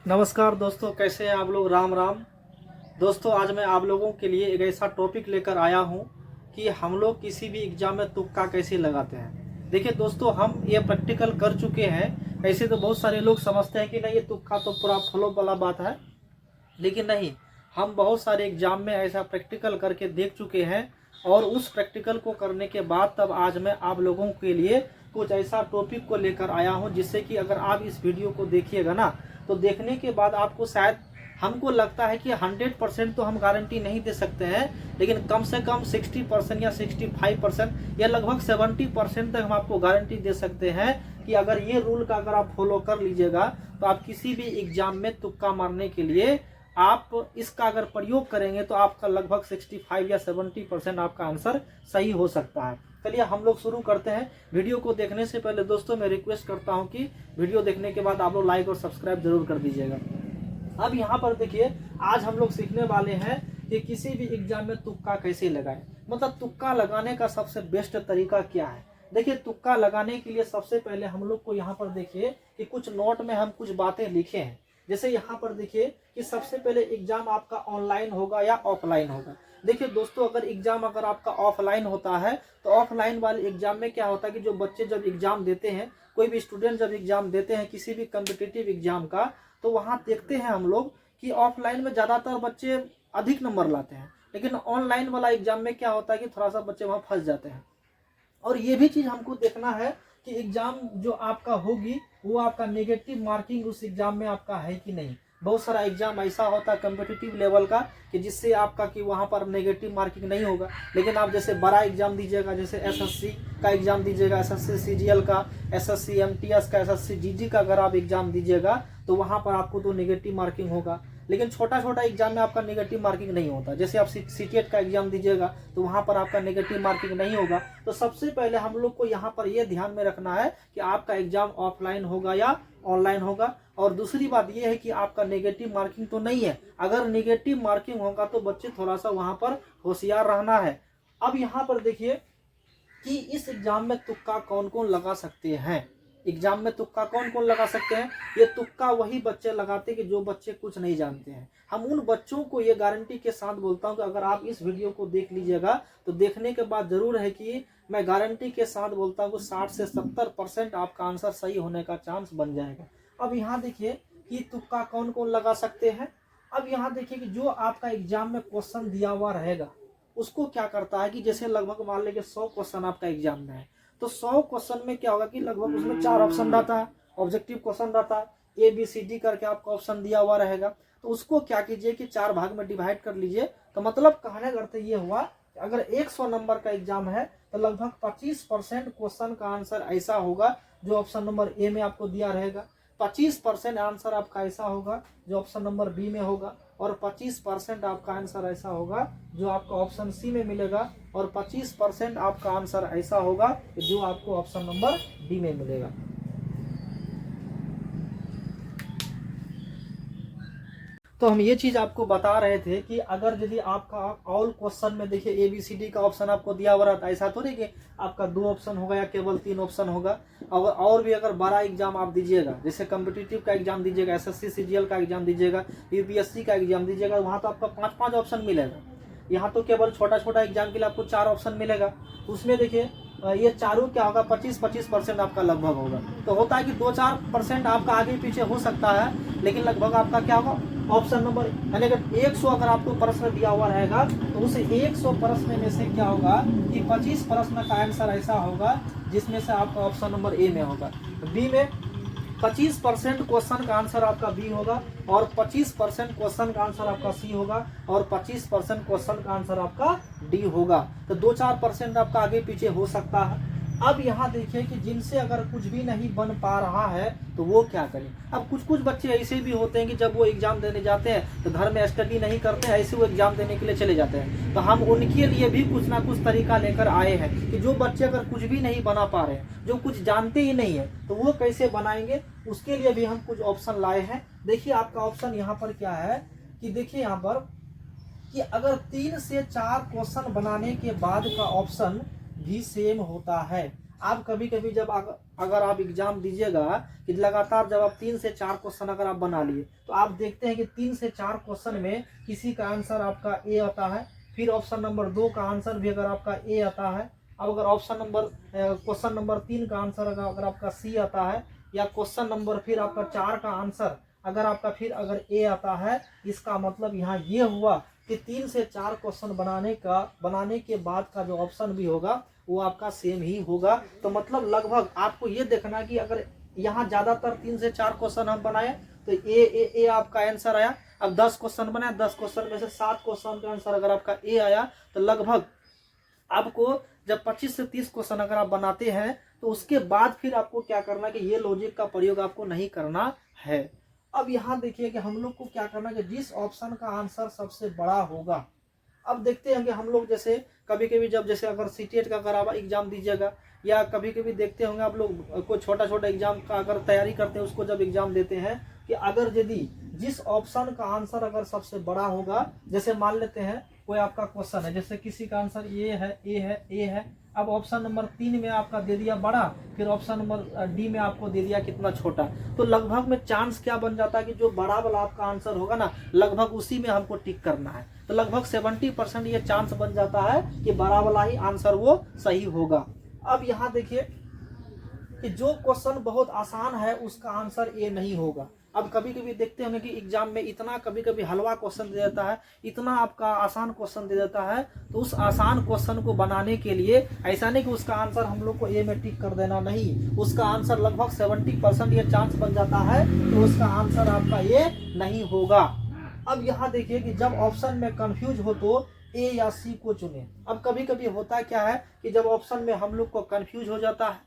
नमस्कार दोस्तों, कैसे हैं आप लोग। राम राम दोस्तों, आज मैं आप लोगों के लिए एक ऐसा टॉपिक लेकर आया हूं कि हम लोग किसी भी एग्जाम में तुक्का कैसे लगाते हैं। देखिए दोस्तों, हम ये प्रैक्टिकल कर चुके हैं। ऐसे तो बहुत सारे लोग समझते हैं कि नहीं, ये तुक्का तो पूरा फ्लॉप वाला बात है, लेकिन नहीं, हम बहुत सारे एग्जाम में ऐसा प्रैक्टिकल करके देख चुके हैं। और उस प्रैक्टिकल को करने के बाद तब आज मैं आप लोगों के लिए कुछ ऐसा टॉपिक को लेकर आया हूं, जिससे कि अगर आप इस वीडियो को देखिएगा ना, तो देखने के बाद आपको शायद, हमको लगता है कि 100% तो हम गारंटी नहीं दे सकते हैं, लेकिन कम से कम 60% या 65% या लगभग 70% तक हम आपको गारंटी दे सकते हैं कि अगर ये रूल का अगर आप फॉलो कर लीजिएगा तो आप किसी भी एग्जाम में तुक्का मारने के लिए आप इसका अगर प्रयोग करेंगे तो आपका लगभग 65 या 70% आपका आंसर सही हो सकता है। चलिए हम लोग शुरू करते हैं। वीडियो को देखने से पहले दोस्तों मैं रिक्वेस्ट करता हूं कि वीडियो देखने के बाद आप लोग लाइक और सब्सक्राइब जरूर कर दीजिएगा। अब यहाँ पर देखिए, आज हम लोग सीखने वाले हैं कि किसी भी एग्जाम में तुक्का कैसे लगाएं। मतलब तुक्का लगाने का सबसे बेस्ट तरीका क्या है। देखिए, तुक्का लगाने के लिए सबसे पहले हम लोग को यहाँ पर देखिए कि कुछ नोट में हम कुछ बातें लिखे हैं। जैसे यहाँ पर देखिए कि सबसे पहले एग्जाम आपका ऑनलाइन होगा या ऑफलाइन होगा। देखिए दोस्तों, अगर एग्जाम अगर आपका ऑफलाइन होता है तो ऑफलाइन वाले एग्जाम में क्या होता है कि जो बच्चे जब एग्जाम देते हैं, कोई भी स्टूडेंट जब एग्जाम देते हैं किसी भी कम्पिटिटिव एग्जाम का, तो वहाँ देखते हैं हम लोग कि ऑफलाइन में ज़्यादातर बच्चे अधिक नंबर लाते हैं, लेकिन ऑनलाइन वाला एग्जाम में क्या होता है कि थोड़ा सा बच्चे वहाँ फंस जाते हैं। और ये भी चीज़ हमको देखना है कि एग्जाम जो आपका होगी वो आपका नेगेटिव मार्किंग उस एग्जाम में आपका है कि नहीं। बहुत सारा एग्जाम ऐसा होता है कम्पिटिटिव लेवल का कि जिससे आपका कि वहाँ पर नेगेटिव मार्किंग नहीं होगा, लेकिन आप जैसे बड़ा एग्जाम दीजिएगा, जैसे एसएससी का एग्जाम दीजिएगा, एसएससी सीजीएल का, एसएससी एमटीएस का, एसएससी जीडी का अगर आप एग्जाम दीजिएगा तो वहाँ पर आपको तो नेगेटिव मार्किंग होगा। लेकिन छोटा छोटा एग्जाम में आपका नेगेटिव मार्किंग नहीं होता। जैसे आप सीटीएट का एग्जाम दीजिएगा तो वहाँ पर आपका नेगेटिव मार्किंग नहीं होगा। तो सबसे पहले हम लोग को यहाँ पर यह ध्यान में रखना है कि आपका एग्जाम ऑफलाइन होगा या ऑनलाइन होगा। और दूसरी बात यह है कि आपका नेगेटिव मार्किंग तो नहीं है। अगर नेगेटिव मार्किंग होगा तो बच्चे थोड़ा सा वहाँ पर होशियार रहना है। अब यहाँ पर देखिए कि इस एग्जाम में तुक्का कौन कौन लगा सकते हैं। एग्जाम में तुक्का कौन कौन लगा सकते हैं। ये तुक्का वही बच्चे लगाते हैं कि जो बच्चे कुछ नहीं जानते हैं। हम उन बच्चों को ये गारंटी के साथ बोलता हूं कि अगर आप इस वीडियो को देख लीजिएगा तो देखने के बाद जरूर है कि मैं गारंटी के साथ बोलता हूँ 60 से 70% आपका आंसर सही होने का चांस बन जाएगा। अब यहाँ देखिए कि तुक्का कौन कौन लगा सकते हैं। अब यहाँ देखिए कि जो आपका एग्जाम में क्वेश्चन दिया हुआ रहेगा उसको क्या करता है कि जैसे लगभग मान लीजिए 100 क्वेश्चन आपका एग्जाम में है, तो 100 क्वेश्चन में क्या होगा कि लगभग उसमें 4 ऑप्शन रहता है, ऑब्जेक्टिव क्वेश्चन रहता है, ABCD करके आपका ऑप्शन दिया हुआ रहेगा। तो उसको क्या कीजिए कि 4 भाग में डिवाइड कर लीजिए। तो मतलब कहने का अर्थ ये हुआ कि अगर 100 नंबर का एग्जाम है तो लगभग 25% क्वेश्चन का आंसर ऐसा होगा जो ऑप्शन नंबर ए में आपको दिया रहेगा, 25% आंसर आपका ऐसा होगा जो ऑप्शन नंबर बी में होगा, और 25% आपका आंसर ऐसा होगा जो आपका ऑप्शन सी में मिलेगा, और 25% आपका आंसर ऐसा होगा जो आपको ऑप्शन नंबर डी में मिलेगा। तो हम ये चीज आपको बता रहे थे कि अगर यदि आपका ऑल क्वेश्चन में देखिए ABCD का ऑप्शन आपको दिया हुआ रहता है, ऐसा तो नहीं कि आपका 2 ऑप्शन होगा या केवल 3 ऑप्शन होगा। और भी अगर बड़ा एग्जाम आप दीजिएगा, जैसे कम्पिटिटिव का एग्जाम दीजिएगा, SSC CGL का एग्जाम दीजिएगा, UPSC का एग्जाम दीजिएगा, वहाँ तो आपका 5-5 ऑप्शन मिलेगा। यहाँ तो केवल छोटा छोटा एग्जाम के लिए आपको 4 ऑप्शन मिलेगा। उसमें देखिए ये चारों क्या होगा, 25% आपका लगभग होगा। तो होता है कि 2-4% आपका आगे पीछे हो सकता है, लेकिन लगभग आपका क्या होगा ऑप्शन नंबर, यानी अगर 100 अगर आपको प्रश्न दिया हुआ रहेगा तो उस 100 प्रश्न में से क्या होगा कि 25 प्रश्न का आंसर ऐसा होगा जिसमें से आपका ऑप्शन नंबर ए में होगा। बी में 25% क्वेश्चन का आंसर आपका बी होगा, और 25% क्वेश्चन का आंसर आपका सी होगा, और 25% क्वेश्चन का आंसर आपका डी होगा। तो 2-4% आपका आगे पीछे हो सकता है। अब यहाँ देखिए कि जिनसे अगर कुछ भी नहीं बन पा रहा है तो वो क्या करें। अब कुछ बच्चे ऐसे भी होते हैं कि जब वो एग्जाम देने जाते हैं तो घर में स्टडी नहीं करते हैं, ऐसे वो एग्जाम देने के लिए चले जाते हैं। तो हम उनके लिए भी कुछ ना कुछ तरीका लेकर आए हैं कि जो बच्चे अगर कुछ भी नहीं बना पा रहे हैं, जो कुछ जानते ही नहीं है, तो वो कैसे बनाएंगे, उसके लिए भी हम कुछ ऑप्शन लाए हैं। देखिए आपका ऑप्शन यहाँ पर क्या है कि देखिए यहाँ पर कि अगर 3 से 4 क्वेश्चन बनाने के बाद का ऑप्शन भी सेम होता है, आप कभी कभी जब अगर आप एग्जाम दीजिएगा कि लगातार जब आप 3 से 4 क्वेश्चन अगर आप बना लिए तो आप देखते हैं कि 3 से 4 क्वेश्चन में किसी का आंसर आपका ए आता है, फिर ऑप्शन नंबर 2 का आंसर भी अगर आपका ए आता है। अब अगर क्वेश्चन नंबर 3 का आंसर अगर आपका सी आता है, या क्वेश्चन नंबर फिर आपका 4 का आंसर अगर आपका फिर अगर ए आता है, इसका मतलब यहाँ ये हुआ कि 3 से 4 क्वेश्चन बनाने के बाद का जो ऑप्शन भी होगा वो आपका सेम ही होगा। तो मतलब लगभग आपको ये देखना कि अगर यहाँ ज्यादातर 3 से 4 क्वेश्चन हम बनाए तो ए आपका आंसर आया। अब 10 क्वेश्चन बनाए, 10 क्वेश्चन में से 7 क्वेश्चन का आंसर अगर आपका ए आया तो लगभग आपको जब 25 से 30 क्वेश्चन अगर आप बनाते हैं तो उसके बाद फिर आपको क्या करना है कि ये लॉजिक का प्रयोग आपको नहीं करना है। अब यहाँ देखिए कि हम लोग को क्या करना है कि जिस ऑप्शन का आंसर सबसे बड़ा होगा, अब देखते हैं कि हम लोग जैसे कभी कभी जब जैसे अगर सीटेट का अगर आप एग्जाम दीजिएगा, या कभी कभी देखते होंगे आप लोग कोई छोटा छोटा एग्जाम का अगर तैयारी करते हैं उसको जब एग्जाम देते हैं कि अगर यदि जिस ऑप्शन का आंसर अगर सबसे बड़ा होगा, जैसे मान लेते हैं कोई आपका क्वेश्चन है, जैसे किसी का आंसर ए है, अब ऑप्शन नंबर 3 में आपका दे दिया बड़ा, फिर ऑप्शन नंबर डी में आपको दे दिया कितना छोटा, तो लगभग में चांस क्या बन जाता है कि जो बड़ा वाला आपका आंसर होगा ना लगभग उसी में हमको टिक करना है। तो लगभग 70% ये चांस बन जाता है कि बड़ा वाला ही आंसर वो सही होगा। अब यहाँ देखिए कि जो क्वेश्चन बहुत आसान है उसका आंसर ए नहीं होगा। अब कभी कभी देखते होंगे कि एग्जाम में इतना कभी कभी हलवा क्वेश्चन दे देता है, इतना आपका आसान क्वेश्चन दे देता है, तो उस आसान क्वेश्चन को बनाने के लिए ऐसा नहीं कि उसका आंसर हम लोग को ए में टिक कर देना, नहीं, उसका आंसर लगभग 70% ये चांस बन जाता है तो उसका आंसर आपका ये नहीं होगा। अब यहाँ देखिए कि जब ऑप्शन में कंफ्यूज हो तो ए या सी को चुने। अब कभी कभी होता क्या है कि जब ऑप्शन में हम लोग को कंफ्यूज हो जाता है,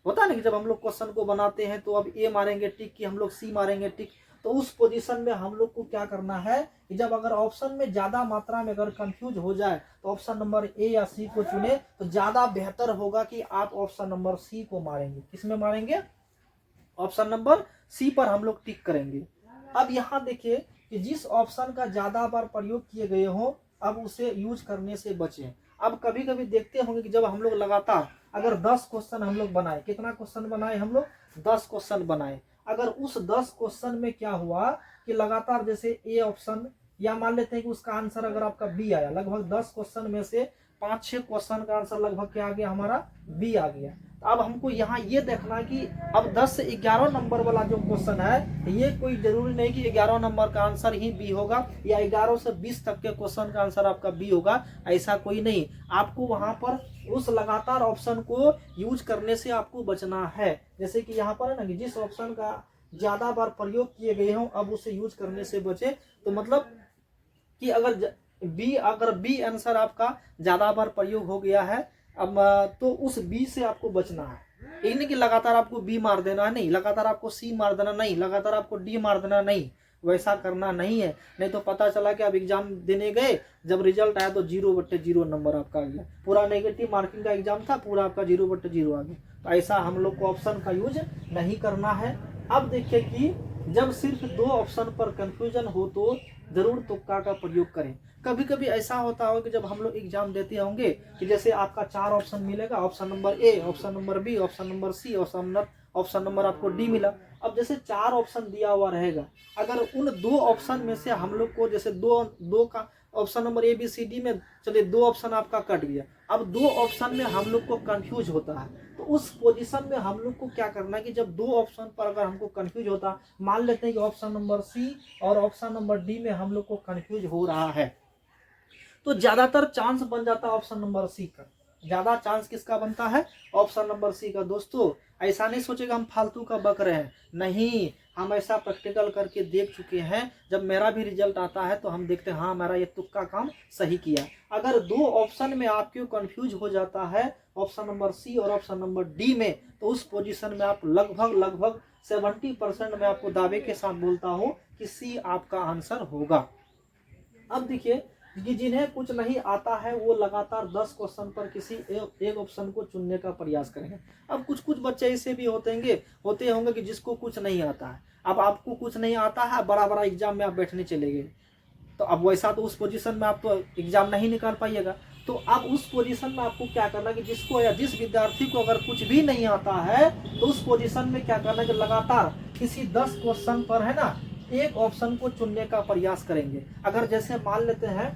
होता है ना कि जब हम लोग क्वेश्चन को बनाते हैं तो अब ए मारेंगे टिक कि हम लोग सी मारेंगे टिक, तो उस पोजीशन में हम लोग को क्या करना है कि जब अगर ऑप्शन में ज्यादा मात्रा में अगर कंफ्यूज हो जाए तो ऑप्शन नंबर ए या सी को चुने तो ज्यादा बेहतर होगा कि आप ऑप्शन नंबर सी को मारेंगे। किसमें मारेंगे? ऑप्शन नंबर सी पर हम लोग टिक करेंगे। अब यहाँ देखिए कि जिस ऑप्शन का ज्यादा बार प्रयोग किए गए हो अब उसे यूज करने से बचें। अब कभी कभी देखते होंगे कि जब हम लोग लगातार अगर 10 क्वेश्चन हम लोग बनाए, कितना क्वेश्चन बनाए हम लोग? 10 क्वेश्चन बनाए। अगर उस 10 क्वेश्चन में क्या हुआ कि लगातार जैसे ए ऑप्शन, या मान लेते हैं कि उसका आंसर अगर आपका बी आया, लगभग 10 क्वेश्चन में से 5-6 क्वेश्चन का आंसर लगभग क्या आ गया हमारा? बी आ गया। तो अब हमको यहाँ ये देखना कि अब 10 से 11 नंबर वाला जो क्वेश्चन है ये कोई जरूरी नहीं कि 11 नंबर का आंसर ही बी होगा, या 11 से 20 तक के क्वेश्चन का आंसर आपका बी होगा, ऐसा कोई नहीं। आपको वहां पर उस लगातार ऑप्शन को यूज करने से आपको बचना है। जैसे कि यहाँ पर है ना कि जिस ऑप्शन का ज्यादा बार प्रयोग किए गए हों अब उसे यूज करने से बचे। तो मतलब कि अगर बी आंसर आपका ज्यादा बार प्रयोग हो गया है अब तो उस बी से आपको बचना है। ये नहीं कि लगातार आपको बी मार देना, नहीं, लगातार आपको सी मार देना नहीं, लगातार आपको डी मार देना नहीं, वैसा करना नहीं है। नहीं तो पता चला कि आप एग्जाम देने गए, जब रिजल्ट आया तो 0/0 नंबर आपका आ गया, पूरा नेगेटिव मार्किंग का एग्जाम था, पूरा आपका 0/0 आ गया। तो ऐसा हम लोग को ऑप्शन का यूज नहीं करना है। अब देखिए कि जब सिर्फ 2 ऑप्शन पर कंफ्यूजन हो तो जरूर तुक्का का प्रयोग करें। कभी कभी ऐसा होता हो कि जब हम लोग एग्जाम देते होंगे कि जैसे आपका 4 ऑप्शन मिलेगा, option number A, option number B, option number C, option number आपको डी मिला। अब जैसे 4 ऑप्शन दिया हुआ रहेगा, अगर उन 2 ऑप्शन में से हम लोग को जैसे दो का option number A B C D में चलिए 2 ऑप्शन आपका कट गया, अब 2 ऑप्शन में हम लोग को कंफ्यूज होता है, तो उस पोजीशन में हम लोग को क्या करना है कि जब 2 ऑप्शन पर अगर हमको कंफ्यूज होता, मान लेते हैं कि ऑप्शन नंबर सी और ऑप्शन नंबर डी में हम लोग को कंफ्यूज हो रहा है, तो ज्यादातर चांस बन जाता है ऑप्शन नंबर सी का। ज्यादा चांस किसका बनता है? ऑप्शन नंबर सी का। दोस्तों ऐसा नहीं सोचेगा हम फालतू का बक रहे हैं, नहीं, हम ऐसा प्रैक्टिकल करके देख चुके हैं। जब मेरा भी रिजल्ट आता है तो हम देखते हैं हाँ मेरा ये तुक्का काम सही किया। अगर 2 ऑप्शन में आपको कंफ्यूज हो जाता है ऑप्शन नंबर सी और ऑप्शन नंबर डी में, तो उस पोजीशन में आप लगभग 70% में आपको दावे के साथ बोलता हूँ कि सी आपका आंसर होगा। अब देखिए कि जिन्हें कुछ नहीं आता है वो लगातार 10 क्वेश्चन पर किसी एक ऑप्शन को चुनने का प्रयास करेंगे। अब कुछ बच्चे ऐसे भी होते होंगे कि जिसको कुछ नहीं आता है। अब आपको कुछ नहीं आता है, बड़ा एग्जाम में आप बैठने चले गए, तो अब वैसा तो उस पोजीशन में आप तो एग्जाम नहीं निकाल पाइएगा। तो अब उस पोजीशन में आपको क्या करना है कि जिसको या जिस विद्यार्थी को अगर कुछ भी नहीं आता है तो उस पोजीशन में क्या करना है कि लगातार किसी 10 क्वेश्चन पर है ना एक ऑप्शन को चुनने का प्रयास करेंगे। अगर जैसे मान लेते हैं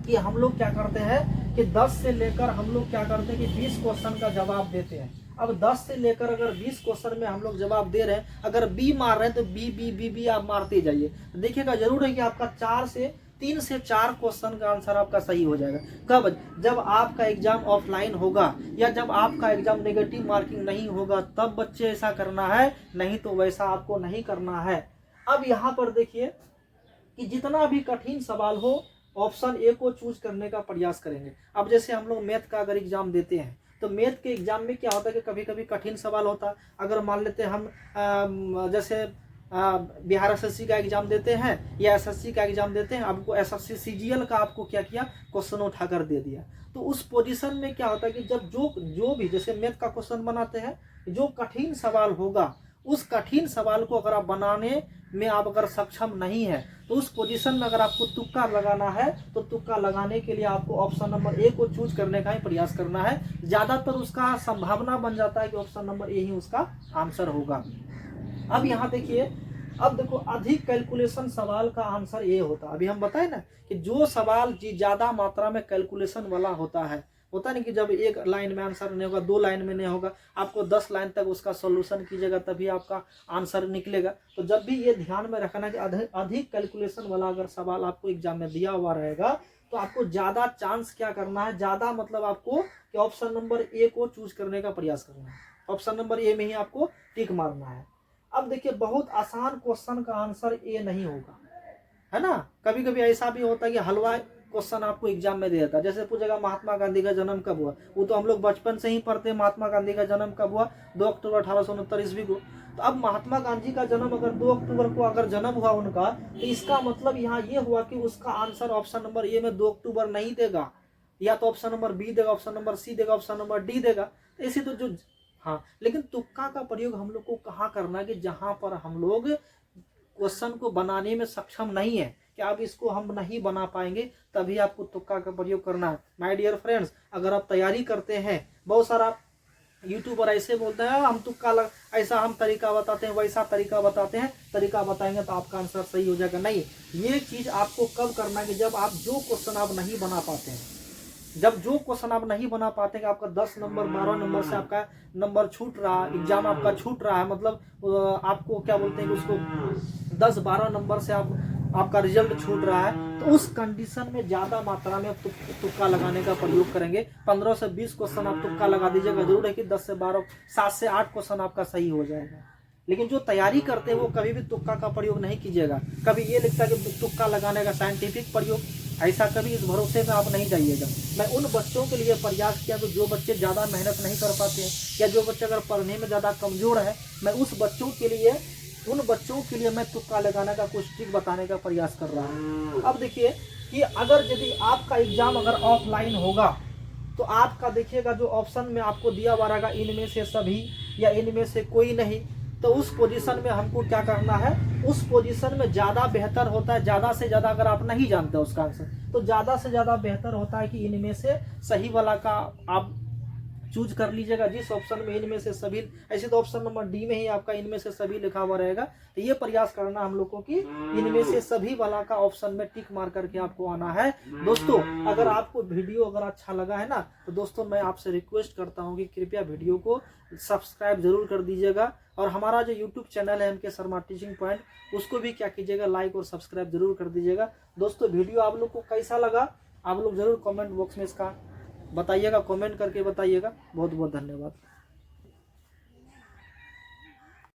कि हम लोग क्या करते हैं कि 10 से लेकर हम लोग क्या करते हैं कि 20 क्वेश्चन का जवाब देते हैं। अब 10 से लेकर अगर 20 क्वेश्चन में हम लोग जवाब दे रहे हैं, अगर बी मार रहे हैं तो बी आप मारते जाइए। देखिएगा जरूर है कि आपका 3 से 4 क्वेश्चन का आंसर आपका सही हो जाएगा। कब? जब आपका एग्जाम ऑफलाइन होगा या जब आपका एग्जाम नेगेटिव मार्किंग नहीं होगा, तब बच्चे ऐसा करना है, नहीं तो वैसा आपको नहीं करना है। अब यहाँ पर देखिए कि जितना भी कठिन सवाल हो ऑप्शन ए को चूज करने का प्रयास करेंगे। अब जैसे हम लोग मैथ का अगर एग्जाम देते हैं तो मैथ के एग्जाम में क्या होता है कि कभी कभी कठिन सवाल होता है। अगर मान लेते हैं हम जैसे बिहार एसएससी का एग्जाम देते हैं या एसएससी का एग्जाम देते हैं, आपको एसएससी सीजीएल का आपको क्या किया क्वेश्चन उठाकर दे दिया। तो उस पोजीशन में क्या होता है कि जब जो भी जैसे मैथ का क्वेश्चन बनाते हैं, जो कठिन सवाल होगा उस कठिन सवाल को अगर आप बनाने में आप अगर सक्षम नहीं है तो उस पोजीशन में अगर आपको तुक्का लगाना है तो तुक्का लगाने के लिए आपको ऑप्शन नंबर ए को चूज करने का ही प्रयास करना है। ज्यादातर उसका संभावना बन जाता है कि ऑप्शन नंबर ए ही उसका आंसर होगा। अब यहाँ देखिए, अब देखो अधिक कैलकुलेशन सवाल का आंसर ए होता है। अभी हम बताए ना कि जो सवाल ज्यादा मात्रा में कैलकुलेशन वाला होता नहीं कि जब एक लाइन में आंसर नहीं होगा, 2 लाइन में नहीं होगा, आपको 10 लाइन तक उसका सॉल्यूशन कीजिएगा तभी आपका आंसर निकलेगा। तो जब भी ये ध्यान में रखना कि अधिक कैलकुलेशन वाला अगर सवाल आपको एग्जाम में दिया हुआ रहेगा तो आपको ज्यादा चांस क्या करना है, ज्यादा मतलब आपको कि ऑप्शन नंबर ए को चूज करने का प्रयास करना है। ऑप्शन नंबर ए में ही आपको टिक मारना है। अब देखिए बहुत आसान क्वेश्चन का आंसर ए नहीं होगा, है ना। कभी कभी ऐसा भी होता है कि हलवा क्वेश्चन आपको एग्जाम में दे देता है। जैसे पूछेगा महात्मा गांधी का जन्म कब हुआ, वो तो हम लोग बचपन से ही पढ़ते हैं महात्मा गांधी का जन्म कब हुआ, 2 अक्टूबर 1869 ईस्वी को। तो अब महात्मा गांधी का जन्म अगर 2 अक्टूबर को अगर जन्म हुआ उनका, तो इसका मतलब यहाँ ये हुआ कि उसका आंसर ऑप्शन नंबर ए में 2 अक्टूबर नहीं देगा, या तो ऑप्शन नंबर बी देगा, ऑप्शन नंबर सी देगा, ऑप्शन नंबर डी देगा। ऐसे तो जो हाँ, लेकिन तुक्का का प्रयोग हम लोग को कहाँ करना है कि जहां पर हम लोग क्वेश्चन को बनाने में सक्षम नहीं है कि आप इसको हम नहीं बना पाएंगे, तभी आपको तुक्का का प्रयोग करना है। माय डियर फ्रेंड्स, अगर आप तैयारी करते हैं, बहुत सारा यूट्यूबर ऐसे बोलते हैं हम तुक्का ऐसा हम तरीका बताते हैं, वैसा तरीका बताते हैं, तरीका बताएंगे तो आपका आंसर सही हो जाएगा। नहीं, ये चीज आपको कब करना है कि जब आप जो क्वेश्चन आप नहीं बना पाते हैं, जब जो क्वेश्चन आप नहीं बना पाते हैं, आपका 10 नंबर 12 नंबर से आपका नंबर छूट रहा है, एग्जाम आपका छूट रहा है, मतलब आपको क्या बोलते हैं कि उसको 10-12 नंबर से आपका रिजल्ट छूट रहा है, तो उस कंडीशन में ज्यादा मात्रा में तुक्का लगाने का प्रयोग करेंगे। 15 से 20 क्वेश्चन आप तुक्का लगा दीजिएगा, जरूर है कि 10 से 12 7 से 8 क्वेश्चन आपका सही हो जाएगा। लेकिन जो तैयारी करते हैं वो कभी भी तुक्का का प्रयोग नहीं कीजिएगा। कभी ये लिखता है कि तुक्का लगाने का साइंटिफिक प्रयोग, ऐसा कभी इस भरोसे में आप नहीं जाइएगा। मैं उन बच्चों के लिए प्रयास किया तो जो बच्चे ज़्यादा मेहनत नहीं कर पाते हैं या जो बच्चे अगर पढ़ने में ज़्यादा कमज़ोर है, मैं उन बच्चों के लिए मैं तुक्का लगाने का कुछ ट्रिक बताने का प्रयास कर रहा हूँ। अब देखिए कि अगर यदि आपका एग्जाम अगर ऑफलाइन होगा तो आपका देखिएगा जो ऑप्शन में आपको दिया हुआ रहेगा इनमें से सभी या इनमें से कोई नहीं, तो उस पोजीशन में हमको क्या करना है, उस पोजीशन में ज़्यादा बेहतर होता है, ज़्यादा से ज़्यादा अगर आप नहीं जानते उसका आंसर तो ज़्यादा से ज़्यादा बेहतर होता है कि इनमें से सही वाला का आप चूज कर लीजिएगा। जिस ऑप्शन में इनमें से सभी, ऐसे तो ऑप्शन नंबर डी में ही आपका इनमें से सभी लिखा हुआ रहेगा, तो ये प्रयास करना हम लोग को कि इनमें से सभी वाला का ऑप्शन में टिक मार करके आपको आना है। दोस्तों अगर आपको वीडियो अगर अच्छा लगा है ना, तो दोस्तों मैं आपसे रिक्वेस्ट करता हूँ कि कृपया वीडियो को सब्सक्राइब जरूर कर दीजिएगा, और हमारा जो यूट्यूब चैनल है MK शर्मा टीचिंग पॉइंट, उसको भी क्या कीजिएगा, लाइक और सब्सक्राइब जरूर कर दीजिएगा। दोस्तों वीडियो आप लोग को कैसा लगा, आप लोग जरूर कमेंट बॉक्स में इसका बताइएगा, कमेंट करके बताइएगा। बहुत बहुत धन्यवाद।